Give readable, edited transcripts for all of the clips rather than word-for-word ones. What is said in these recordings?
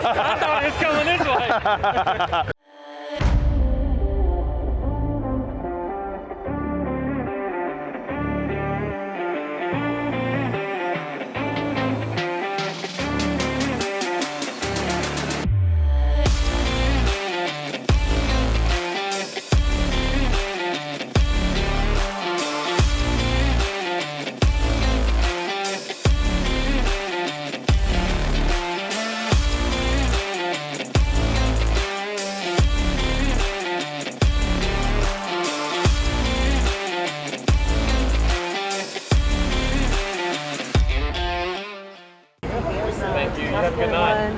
I thought it was coming this way. Thank you. You have a good night.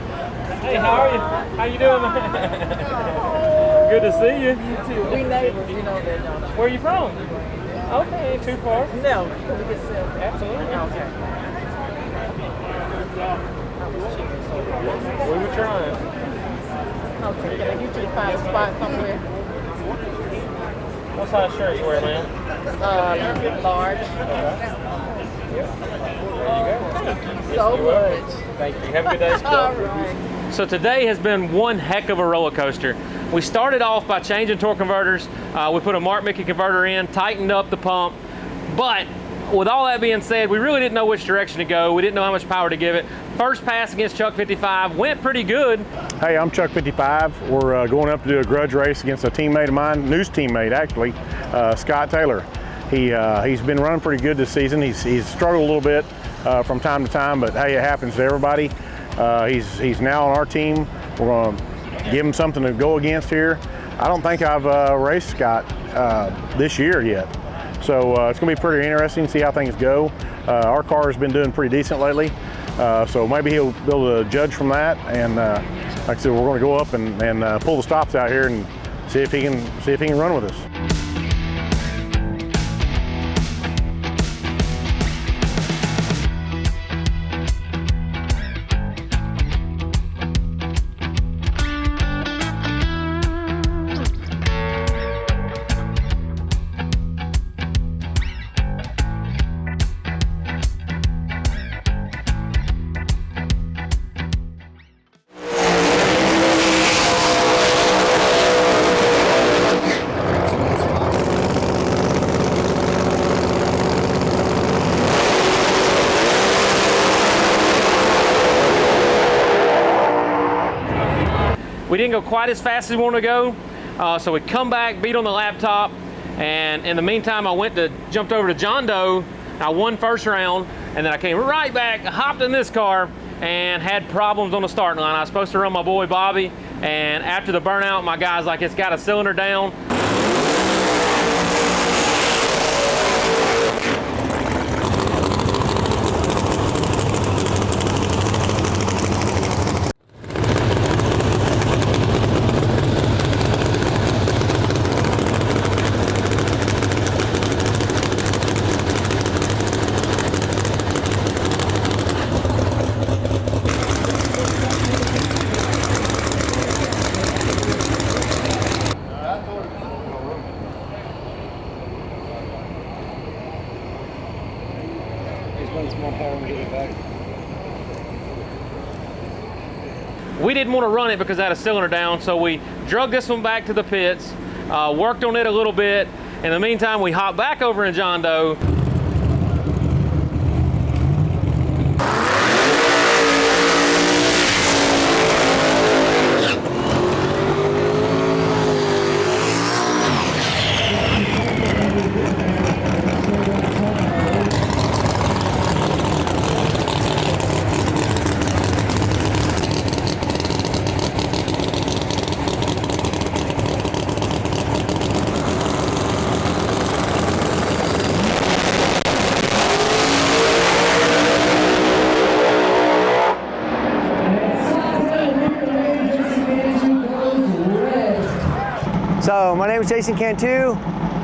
Hey, how are you? How you doing, man? Good to see you. You too. We neighbors, you know that, don't you? Where are you from? Okay, ain't too far. No. Can we get set? Absolutely. Okay. We were trying. Okay, can I get you to find a spot somewhere? What size shirt you wear, man? Large. There you go. So much. Thank you. Have a good day. All right. So today has been one heck of a roller coaster. We started off by changing torque converters. We put a Mark Mickey converter in, tightened up the pump. But with all that being said, we really didn't know which direction to go. We didn't know how much power to give it. First pass against Chuck 55 went pretty good. Hey, I'm Chuck 55. We're going up to do a grudge race against a teammate of mine, news teammate actually, Scott Taylor. He's been running pretty good this season. He's struggled a little bit from time to time, but hey, it happens to everybody. He's now on our team. We're going to give him something to go against here. I don't think I've raced Scott this year yet. So it's going to be pretty interesting to see how things go. Our car has been doing pretty decent lately, so maybe he'll be able to judge from that. And like I said, we're going to go up and pull the stops out here and see if he can run with us. We didn't go quite as fast as we wanted to go, so we come back, beat on the laptop, and in the meantime, I jumped over to John Doe. I won first round, and then I came right back, hopped in this car, and had problems on the starting line. I was supposed to run my boy Bobby, and after the burnout, my guy's like, it's got a cylinder down. We didn't want to run it because it had a cylinder down, so we drug this one back to the pits, worked on it a little bit. In the meantime, we hopped back over in John Doe. So my name is Jason Cantu.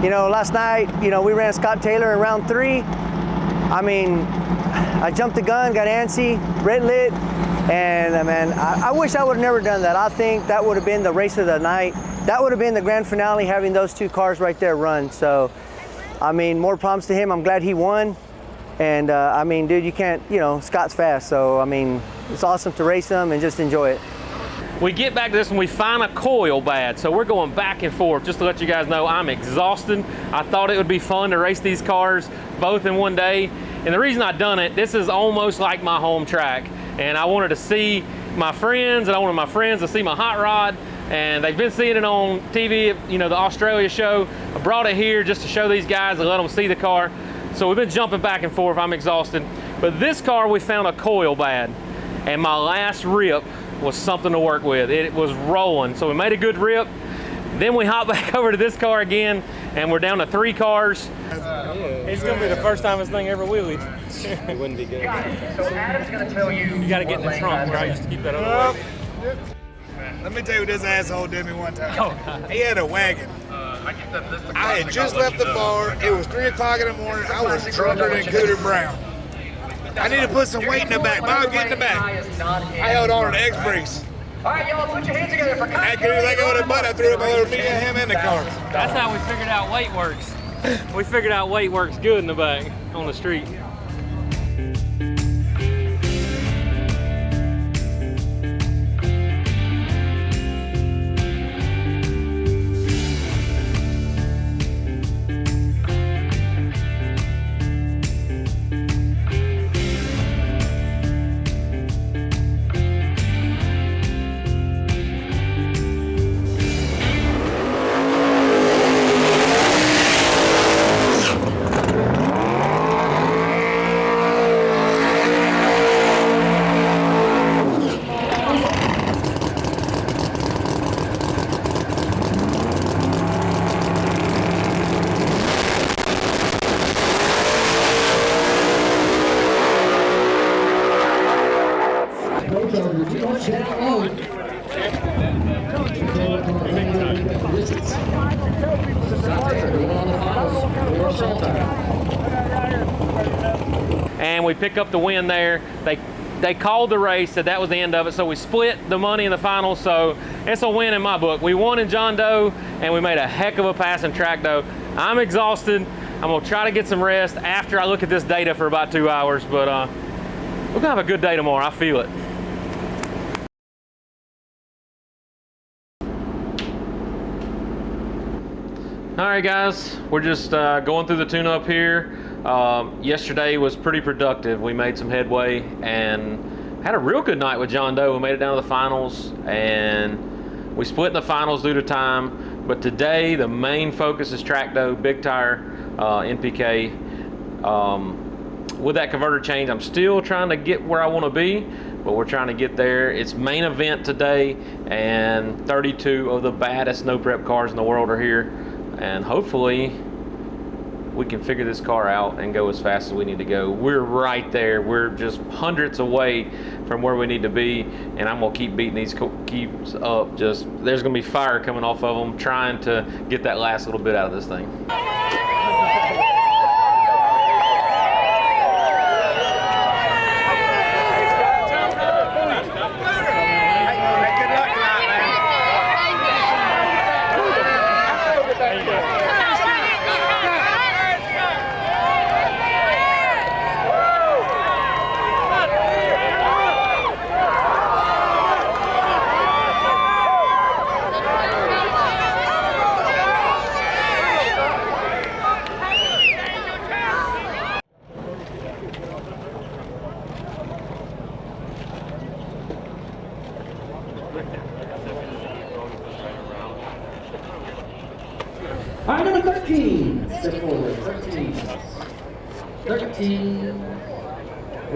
You know, last night, we ran Scott Taylor in round 3. I mean, I jumped the gun, got antsy, red lit, and man, I wish I would have never done that. I think that would have been the race of the night. That would have been the grand finale, having those two cars right there run. So, I mean, more props to him. I'm glad he won. And I mean, dude, you can't, Scott's fast. So, I mean, it's awesome to race him and just enjoy it. we get back to this and we find a coil bad. So we're going back and forth. Just to let you guys know, I'm exhausted. I thought it would be fun to race these cars both in one day. And the reason I've done it, this is almost like my home track. And I wanted to see my friends, and I wanted my friends to see my hot rod. And they've been seeing it on TV, you know, the Australia show. I brought it here just to show these guys and let them see the car. So we've been jumping back and forth. I'm exhausted. But this car, we found a coil bad. And my last rip was something to work with. It was rolling. So we made a good rip. Then we hop back over to this car again, and we're down to 3 cars. It's gonna be the first time this thing ever wheelied. It wouldn't be good. So Adam's gonna tell you gotta get in the trunk, right? Just to keep that on the way. Let me tell you what this asshole did me one time. He had a wagon. I had just left the bar. It was 3 o'clock in the morning. I was drunker than Cooter Brown. I need to put some weight in the back. Bob, get in the back. I held on to the X-brakes. All right, y'all, put your hands together for I couldn't let go of the butt. I threw it over me and him in the car. That's how we figured out weight works. We figured out weight works good in the back on the street. And we pick up the win there. They called the race, said that was the end of it, so we split the money in the final, so it's a win in my book. We won in John Doe, and we made a heck of a pass in Track Doe. I'm exhausted. I'm gonna try to get some rest after I look at this data for about 2 hours, but we're gonna have a good day tomorrow, I feel it. All right, guys, we're just going through the tune-up here. Yesterday was pretty productive. We made some headway and had a real good night with John Doe. We made it down to the finals, and we split in the finals due to time. But today, the main focus is Track Doe, big tire, NPK. With that converter change, I'm still trying to get where I want to be, but we're trying to get there. It's main event today, and 32 of the baddest no prep cars in the world are here. And hopefully we can figure this car out and go as fast as we need to go. We're right there. We're just hundreds away from where we need to be, and I'm gonna keep beating these keeps up. Just there's gonna be fire coming off of them, trying to get that last little bit out of this thing. All right, number 13. Step forward. 13. 13.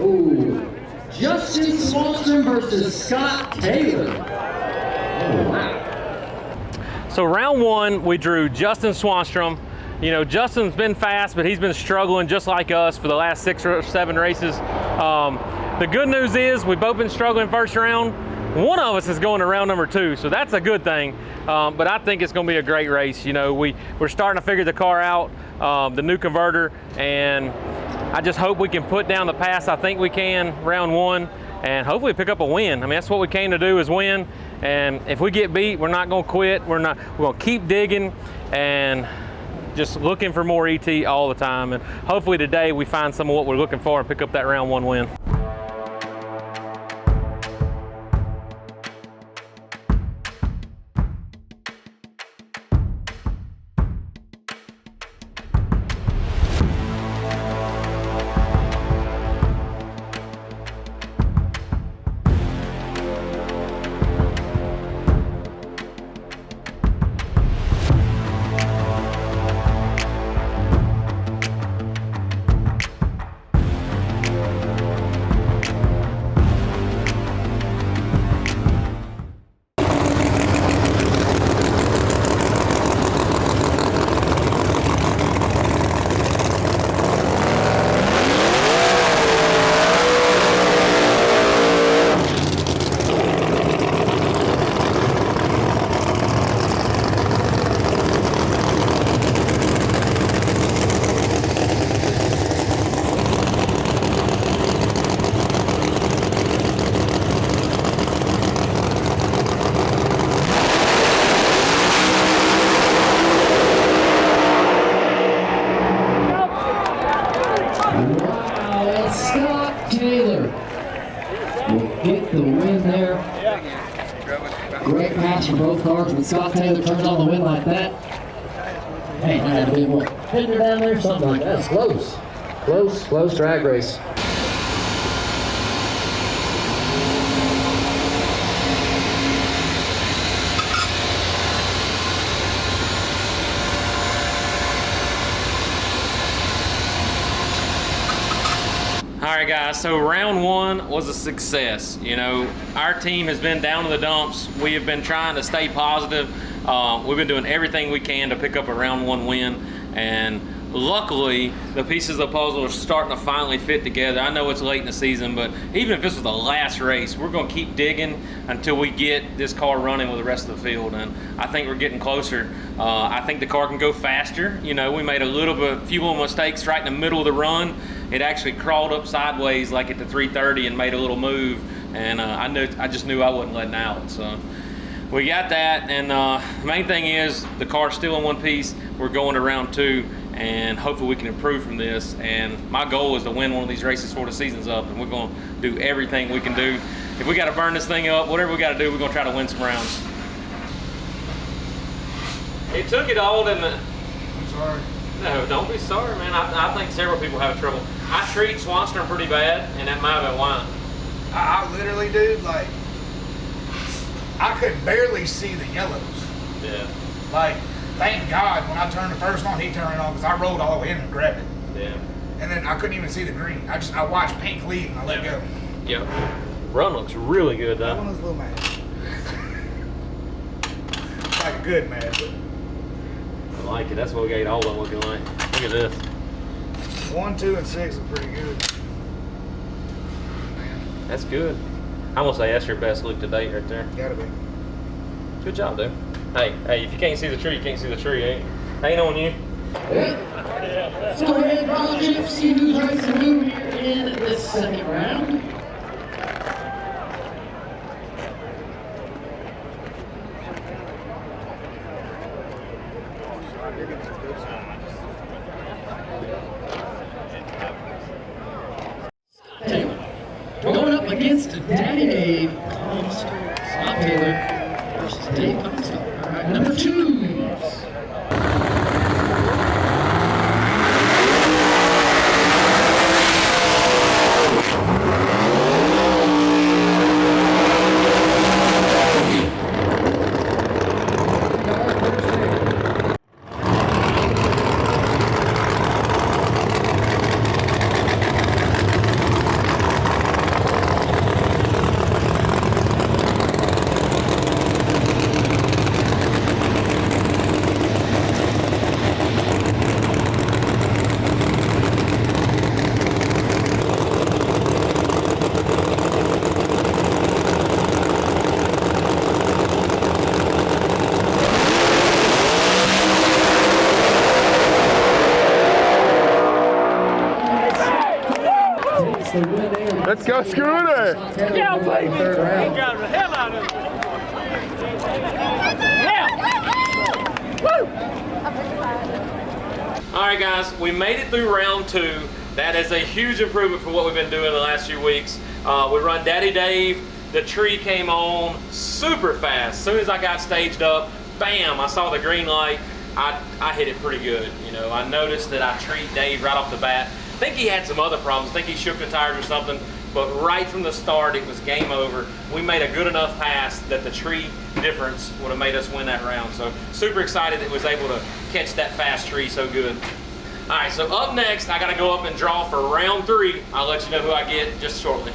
Ooh. Justin Swanstrom versus Scott Taylor. Oh, wow. So round one, we drew Justin Swanstrom. You know, Justin's been fast, but he's been struggling just like us for the last 6 or 7 races. The good news is we've both been struggling first round. One of us is going to round number 2, so that's a good thing. But I think it's going to be a great race. You know, we're starting to figure the car out, the new converter, and I just hope we can put down the pass. I think we can round 1, and hopefully pick up a win. I mean, that's what we came to do, is win. And if we get beat, we're not going to quit. We're going to keep digging and just looking for more ET all the time. And hopefully today we find some of what we're looking for and pick up that round 1 win. Great pass from both cars. When Scott Taylor turns on the win like that, hey, might have a bit more fender down there, something like that. It's close. Close drag race. All right, guys, so round one was a success. You know, our team has been down to the dumps. We have been trying to stay positive. We've been doing everything we can to pick up a round one win, and luckily, the pieces of the puzzle are starting to finally fit together. I know it's late in the season, but even if this was the last race, we're going to keep digging until we get this car running with the rest of the field, and I think we're getting closer. I think the car can go faster. You know, we made a few little mistakes right in the middle of the run. It actually crawled up sideways like at the 330 and made a little move, and I just knew I wasn't letting out. So we got that, and the main thing is the car's still in one piece. We're going to round two, and hopefully we can improve from this. And my goal is to win one of these races before the season's up, and we're going to do everything we can do. If we got to burn this thing up, whatever we got to do, we're going to try to win some rounds. It took it all in the... I'm sorry. No, don't be sorry, man. I think several people have trouble. I treat Swanstrom pretty bad, and that might have been why. I literally, dude, like, I could barely see the yellows. Yeah. Like, thank God when I turned the first on, he turned it on, because I rolled all the way in and grabbed it. Yeah. And then I couldn't even see the green. I watched pink lead and I let go. Yep. Run looks really good, That though. one was a little mad. Like a good mad. I like it. That's what we got all of them looking like. Look at this. 1, 2, and 6 are pretty good. Man, That's good. I'm gonna say that's your best look to date right there. gotta be. Good job, dude. Hey, if you can't see the tree, you can't see the tree, ain't on you. Let's go ahead and draw the chips, see who's racing who here in this second round. Taylor going up against Daddy Dave Comstock. Scott Taylor versus Dave Comstock. All right, number 2. Let's go, Scooter! Yeah, baby! Got the hell out of it. All right, guys, we made it through round 2. That is a huge improvement from what we've been doing the last few weeks. We run Daddy Dave. The tree came on super fast. As soon as I got staged up, bam, I saw the green light. I hit it pretty good. You know, I noticed that I treat Dave right off the bat. I think he had some other problems. I think he shook the tires or something. But right from the start, it was game over. We made a good enough pass that the tree difference would have made us win that round. So super excited that we was able to catch that fast tree so good. All right, so up next, I got to go up and draw for round 3. I'll let you know who I get just shortly.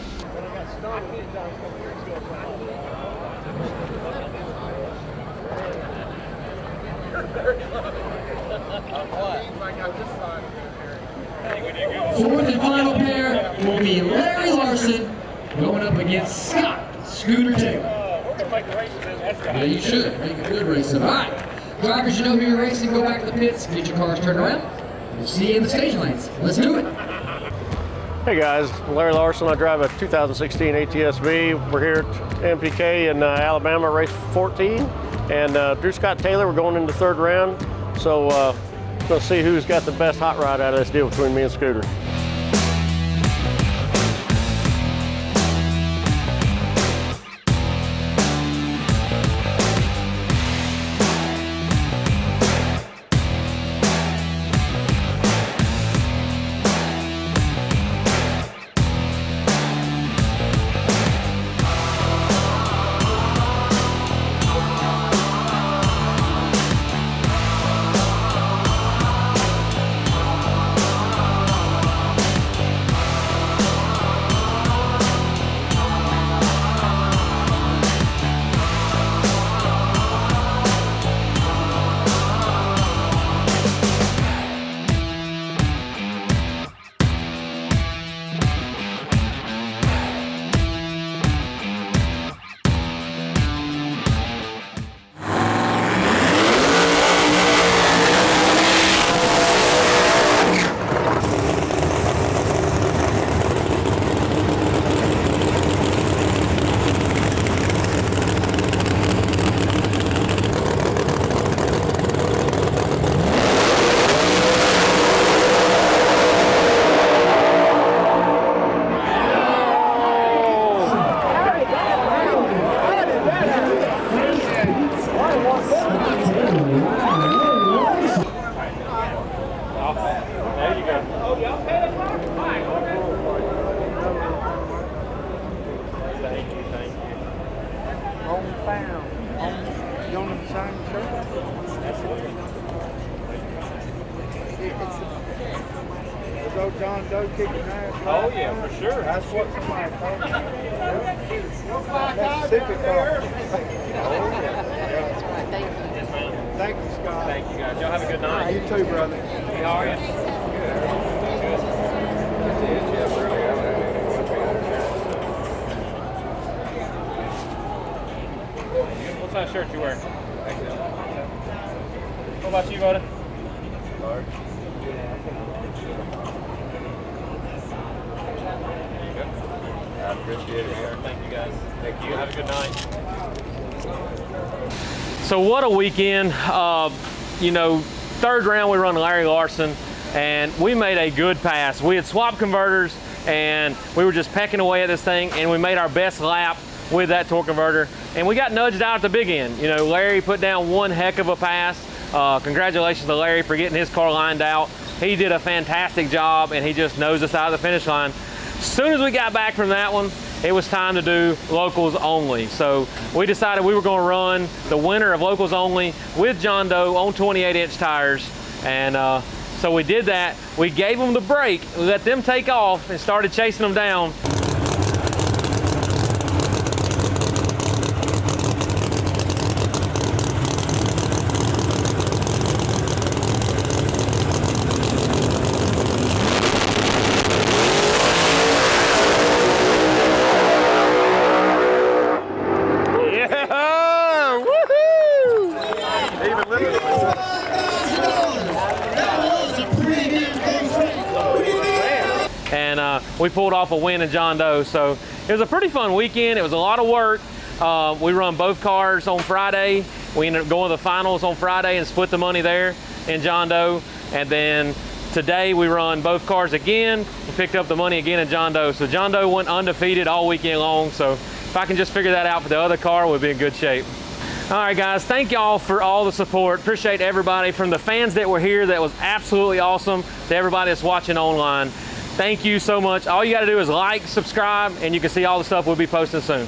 Fourth and final pair will be Larry Larson going up against Scott Scooter Taylor. Yeah, you should. Make a good race. All right. Drivers, you know who you're racing. Go back to the pits. Get your cars turned around. We'll see you in the stage lanes. Let's do it. Hey guys, Larry Larson. I drive a 2016 ATSV. We're here at MPK in Alabama, race 14. And Drew Scott Taylor, we're going into the 3rd round. So let's see who's got the best hot rod out of this deal between me and Scooter. You on the same shirt? Was old John Doe kicking ass? Oh yeah, for sure. That's what somebody told me. Mississippi car. Oh yeah. Yes, ma'am. Thank you, Scott. Thank you guys. Y'all have a good night. You too, brother. How are you? What size shirt you wearing? What about you, Voda? Large. I appreciate it, sir. Thank you guys. Thank you. Have a good night. So what a weekend. You know, third round we run Larry Larson and we made a good pass. We had swapped converters and we were just pecking away at this thing and we made our best lap with that torque converter and we got nudged out at the big end. You know, Larry put down one heck of a pass. Congratulations to Larry for getting his car lined out. He did a fantastic job and he just nosed us out of the finish line. As soon as we got back from that one, it was time to do locals only. So we decided we were going to run the winner of locals only with John Doe on 28-inch tires. And so we did that. We gave them the break, we let them take off and started chasing them down. And we pulled off a win in John Doe. So it was a pretty fun weekend. It was a lot of work. We run both cars on Friday. We ended up going to the finals on Friday and split the money there in John Doe. And then today we run both cars again and picked up the money again in John Doe. So John Doe went undefeated all weekend long. So if I can just figure that out for the other car, we'll be in good shape. All right, guys, thank y'all for all the support. Appreciate everybody, from the fans that were here, that was absolutely awesome, to everybody that's watching online. Thank you so much. All you got to do is like, subscribe, and you can see all the stuff we'll be posting soon.